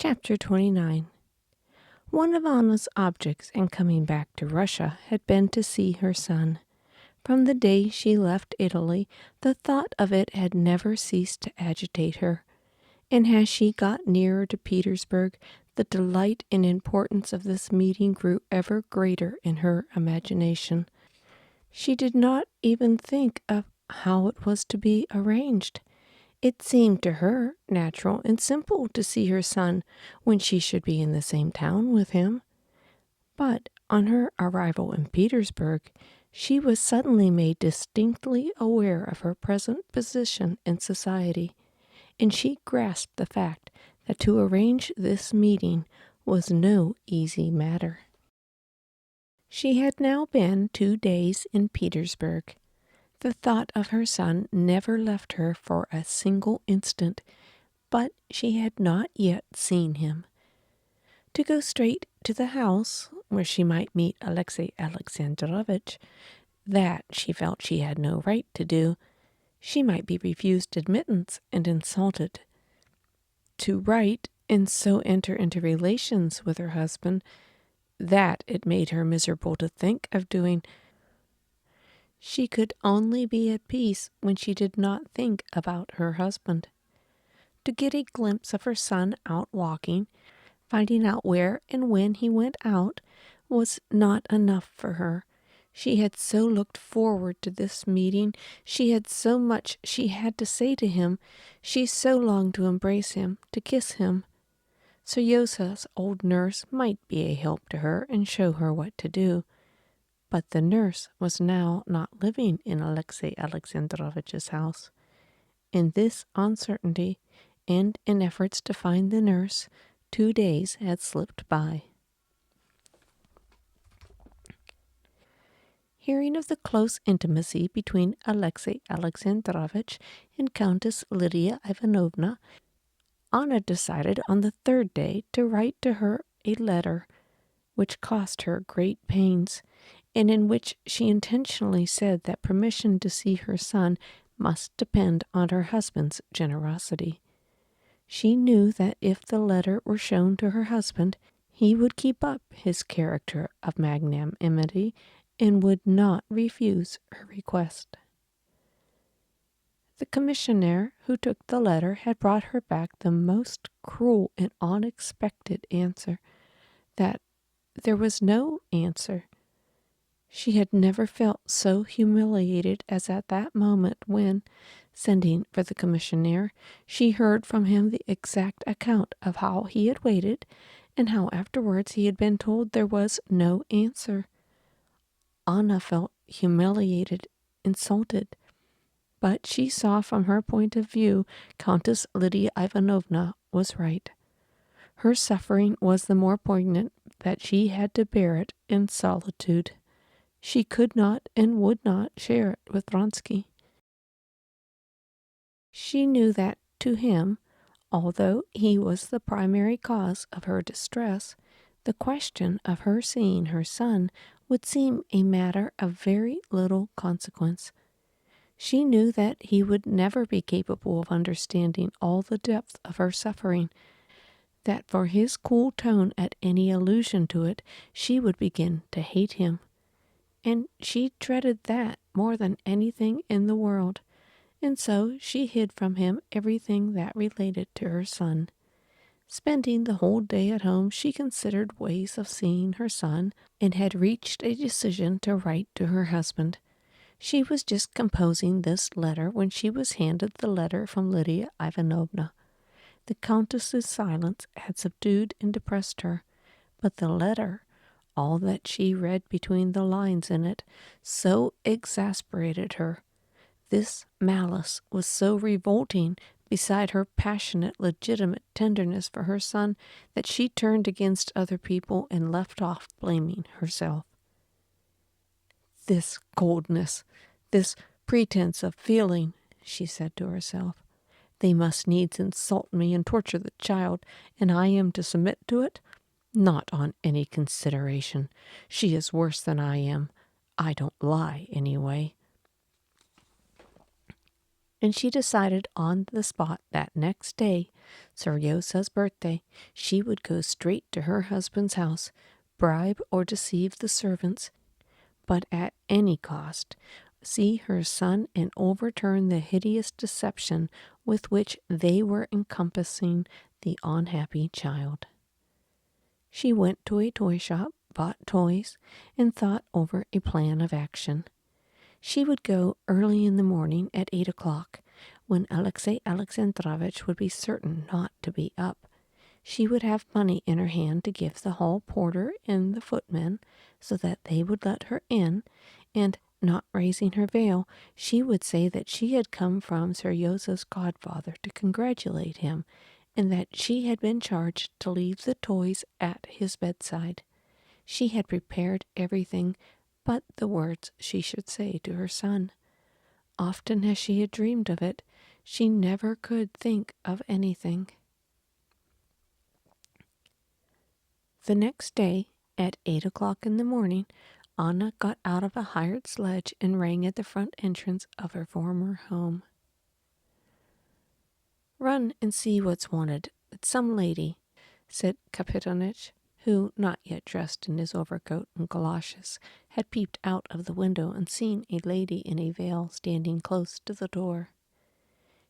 Chapter 29. One of Anna's objects in coming back to Russia had been to see her son. From the day she left Italy, the thought of it had never ceased to agitate her, and as she got nearer to Petersburg, the delight and importance of this meeting grew ever greater in her imagination. She did not even think of how it was to be arranged. It seemed to her natural and simple to see her son when she should be in the same town with him. But on her arrival in Petersburg, she was suddenly made distinctly aware of her present position in society, and she grasped the fact that to arrange this meeting was no easy matter. She had now been 2 days in Petersburg. The thought of her son never left her for a single instant, but she had not yet seen him. To go straight to the house where she might meet Alexey Alexandrovitch, that she felt she had no right to do. She might be refused admittance and insulted. To write and so enter into relations with her husband, that it made her miserable to think of doing. She could only be at peace when she did not think about her husband. To get a glimpse of her son out walking, finding out where and when he went out, was not enough for her. She had so looked forward to this meeting. She had so much she had to say to him. She so longed to embrace him, to kiss him. Seryosa's old nurse might be a help to her and show her what to do. But the nurse was now not living in Alexey Alexandrovitch's house. In this uncertainty, and in efforts to find the nurse, 2 days had slipped by. Hearing of the close intimacy between Alexey Alexandrovitch and Countess Lydia Ivanovna, Anna decided on the 3rd day to write to her a letter, which cost her great pains, and in which she intentionally said that permission to see her son must depend on her husband's generosity. She knew that if the letter were shown to her husband, he would keep up his character of magnanimity and would not refuse her request. The commissionaire who took the letter had brought her back the most cruel and unexpected answer, that there was no answer. She had never felt so humiliated as at that moment when, sending for the commissionaire, she heard from him the exact account of how he had waited and how afterwards he had been told there was no answer. Anna felt humiliated, insulted, but she saw from her point of view Countess Lydia Ivanovna was right. Her suffering was the more poignant that she had to bear it in solitude. She could not and would not share it with Vronsky. She knew that to him, although he was the primary cause of her distress, the question of her seeing her son would seem a matter of very little consequence. She knew that he would never be capable of understanding all the depth of her suffering, that for his cool tone at any allusion to it, she would begin to hate him. And she dreaded that more than anything in the world, and so she hid from him everything that related to her son. Spending the whole day at home, she considered ways of seeing her son, and had reached a decision to write to her husband. She was just composing this letter when she was handed the letter from Lydia Ivanovna. The Countess's silence had subdued and depressed her, but the letter, all that she read between the lines in it, so exasperated her. This malice was so revolting beside her passionate, legitimate tenderness for her son that she turned against other people and left off blaming herself. This coldness, this pretense of feeling, she said to herself. They must needs insult me and torture the child, and I am to submit to it? Not on any consideration. She is worse than I am. I don't lie, anyway. and she decided on the spot that next day, Seryosa's birthday, she would go straight to her husband's house, bribe or deceive the servants, but at any cost, see her son and overturn the hideous deception with which they were encompassing the unhappy child. She went to a toy shop, bought toys, and thought over a plan of action. She would go early in the morning at 8 o'clock, when Alexey Alexandrovitch would be certain not to be up. She would have money in her hand to give the hall porter and the footman, so that they would let her in, and, not raising her veil, she would say that she had come from Seryosa's godfather to congratulate him, and that she had been charged to leave the toys at his bedside. She had prepared everything but the words she should say to her son. Often as she had dreamed of it, she never could think of anything. The next day, at 8 o'clock in the morning, Anna got out of a hired sledge and rang at the front entrance of her former home. "Run and see what's wanted. It's some lady," said Kapitonich, who, not yet dressed in his overcoat and galoshes, had peeped out of the window and seen a lady in a veil standing close to the door.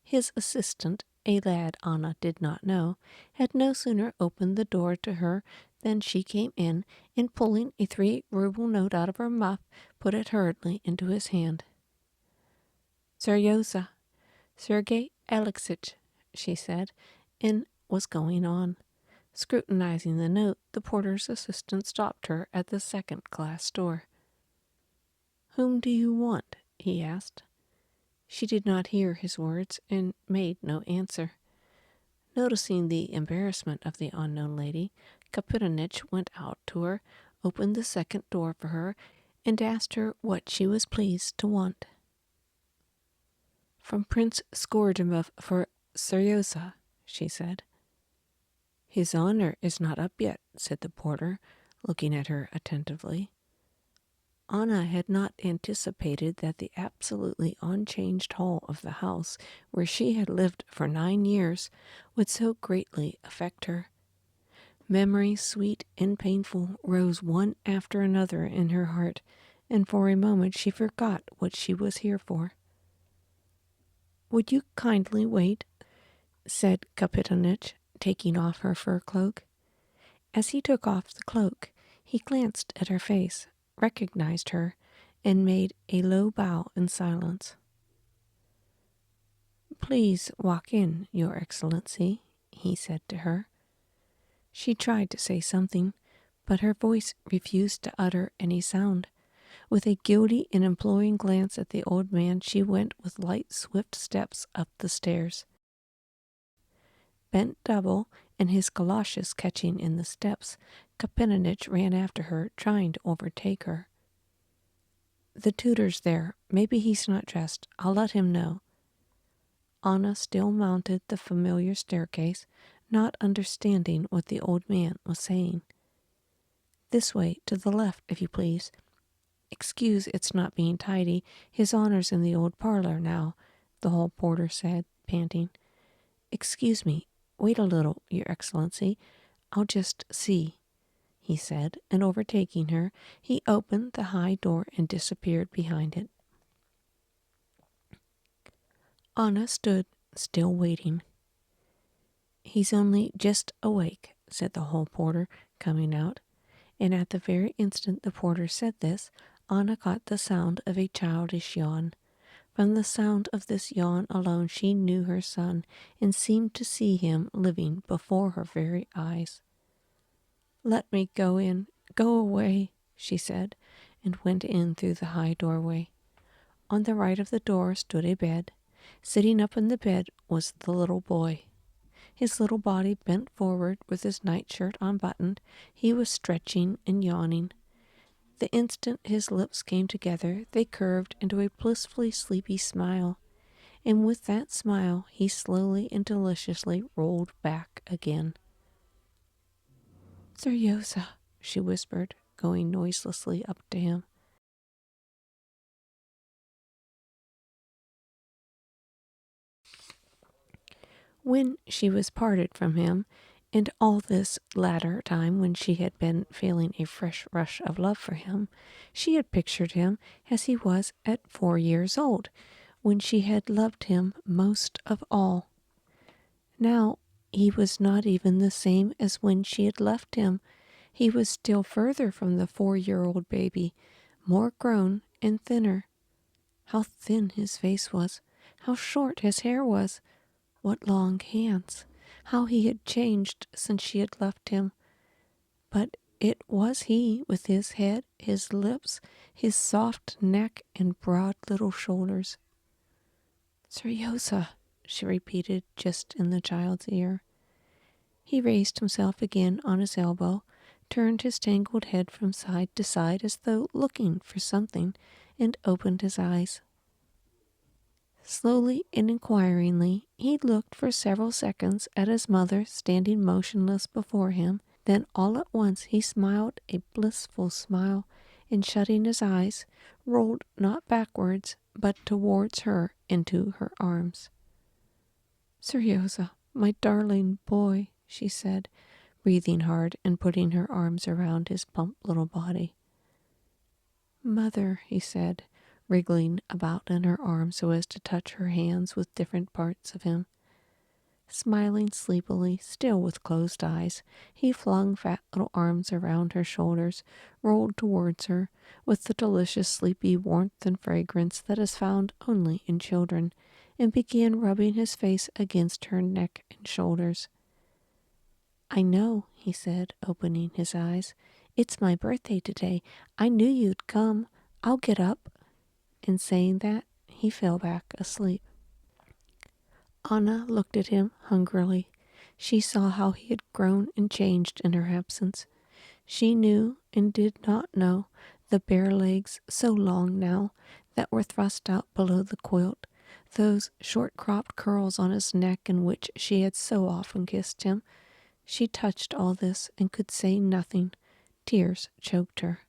His assistant, a lad Anna did not know, had no sooner opened the door to her than she came in, and pulling a 3-ruble note out of her muff, put it hurriedly into his hand. "Seryosa, Sergei Alexeich," she said, and was going on. Scrutinizing the note, the porter's assistant stopped her at the second glass door. "Whom do you want?" he asked. She did not hear his words and made no answer. Noticing the embarrassment of the unknown lady, Kapitonich went out to her, opened the second door for her, and asked her what she was pleased to want. "From Prince Skordimov for Seryosa," she said. "His honor is not up yet," said the porter, looking at her attentively. Anna had not anticipated that the absolutely unchanged hall of the house where she had lived for 9 years would so greatly affect her. Memories, sweet and painful, rose one after another in her heart, and for a moment she forgot what she was here for. "Would you kindly wait?" said Kapitonich, taking off her fur cloak. As he took off the cloak, he glanced at her face, recognized her, and made a low bow in silence. "Please walk in, Your Excellency," he said to her. She tried to say something, but her voice refused to utter any sound. With a guilty and imploring glance at the old man, she went with light, swift steps up the stairs. Bent double, and his galoshes catching in the steps, Kapitonich ran after her, trying to overtake her. "The tutor's there. Maybe he's not dressed. I'll let him know." Anna still mounted the familiar staircase, not understanding what the old man was saying. "This way, to the left, if you please. Excuse it's not being tidy. His honor's in the old parlor now," the hall porter said, panting. "Excuse me. Wait a little, Your Excellency. I'll just see," he said, and overtaking her, he opened the high door and disappeared behind it. Anna stood, still waiting. "He's only just awake," said the hall porter, coming out, and at the very instant the porter said this, Anna caught the sound of a childish yawn. From the sound of this yawn alone she knew her son, and seemed to see him living before her very eyes. "Let me go in. Go away," she said, and went in through the high doorway. On the right of the door stood a bed. Sitting up in the bed was the little boy. His little body bent forward with his nightshirt unbuttoned. He was stretching and yawning. The instant his lips came together, they curved into a blissfully sleepy smile, and with that smile he slowly and deliciously rolled back again. "Seryosa," she whispered, going noiselessly up to him. When she was parted from him, and all this latter time when she had been feeling a fresh rush of love for him, she had pictured him as he was at 4 years old, when she had loved him most of all. Now he was not even the same as when she had left him. He was still further from the 4-year-old baby, more grown and thinner. How thin his face was, how short his hair was, what long hands, how he had changed since she had left him. But it was he, with his head, his lips, his soft neck, and broad little shoulders. "Seryosa," she repeated just in the child's ear. He raised himself again on his elbow, turned his tangled head from side to side as though looking for something, and opened his eyes. Slowly and inquiringly, he looked for several seconds at his mother standing motionless before him. Then all at once he smiled a blissful smile, and shutting his eyes, rolled not backwards, but towards her into her arms. "Seryosa, my darling boy," she said, breathing hard and putting her arms around his plump little body. "Mother," he said, wriggling about in her arms so as to touch her hands with different parts of him. Smiling sleepily, still with closed eyes, he flung fat little arms around her shoulders, rolled towards her with the delicious sleepy warmth and fragrance that is found only in children, and began rubbing his face against her neck and shoulders. "I know," he said, opening his eyes. "It's my birthday today. I knew you'd come. I'll get up." And saying that, he fell back asleep. Anna looked at him hungrily. She saw how he had grown and changed in her absence. She knew and did not know the bare legs, so long now, that were thrust out below the quilt, those short-cropped curls on his neck in which she had so often kissed him. She touched all this and could say nothing. Tears choked her.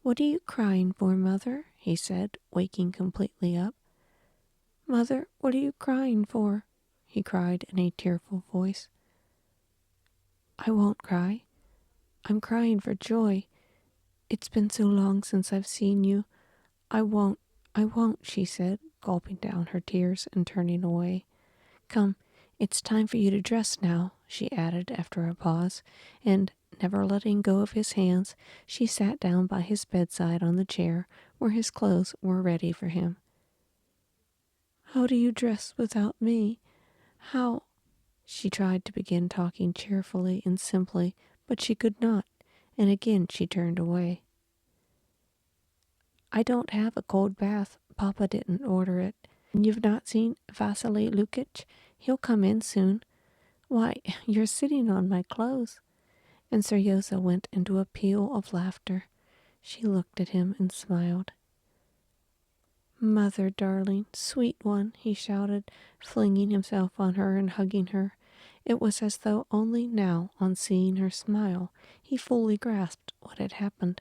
"What are you crying for, Mother?" he said, waking completely up. "Mother, what are you crying for?" he cried in a tearful voice. "I won't cry. I'm crying for joy. It's been so long since I've seen you. I won't, she said, gulping down her tears and turning away. "Come, it's time for you to dress now," she added after a pause, and, never letting go of his hands, she sat down by his bedside on the chair where his clothes were ready for him. "How do you dress without me? How—" She tried to begin talking cheerfully and simply, but she could not, and again she turned away. "I don't have a cold bath. Papa didn't order it. And you've not seen Vasily Lukitch? He'll come in soon. Why, you're sitting on my clothes." And Seryosa went into a peal of laughter. She looked at him and smiled. "Mother, darling, sweet one," he shouted, flinging himself on her and hugging her. It was as though only now, on seeing her smile, he fully grasped what had happened.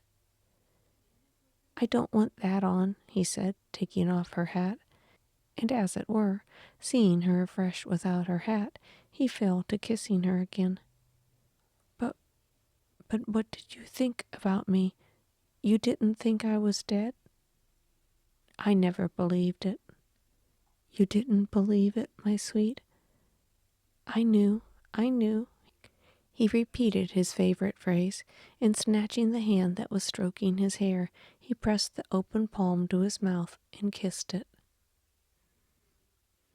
"I don't want that on," he said, taking off her hat. And as it were, seeing her afresh without her hat, he fell to kissing her again. But what did you think about me? You didn't think I was dead?" "I never believed it." "You didn't believe it, my sweet?" I knew. He repeated his favorite phrase, and snatching the hand that was stroking his hair, he pressed the open palm to his mouth and kissed it.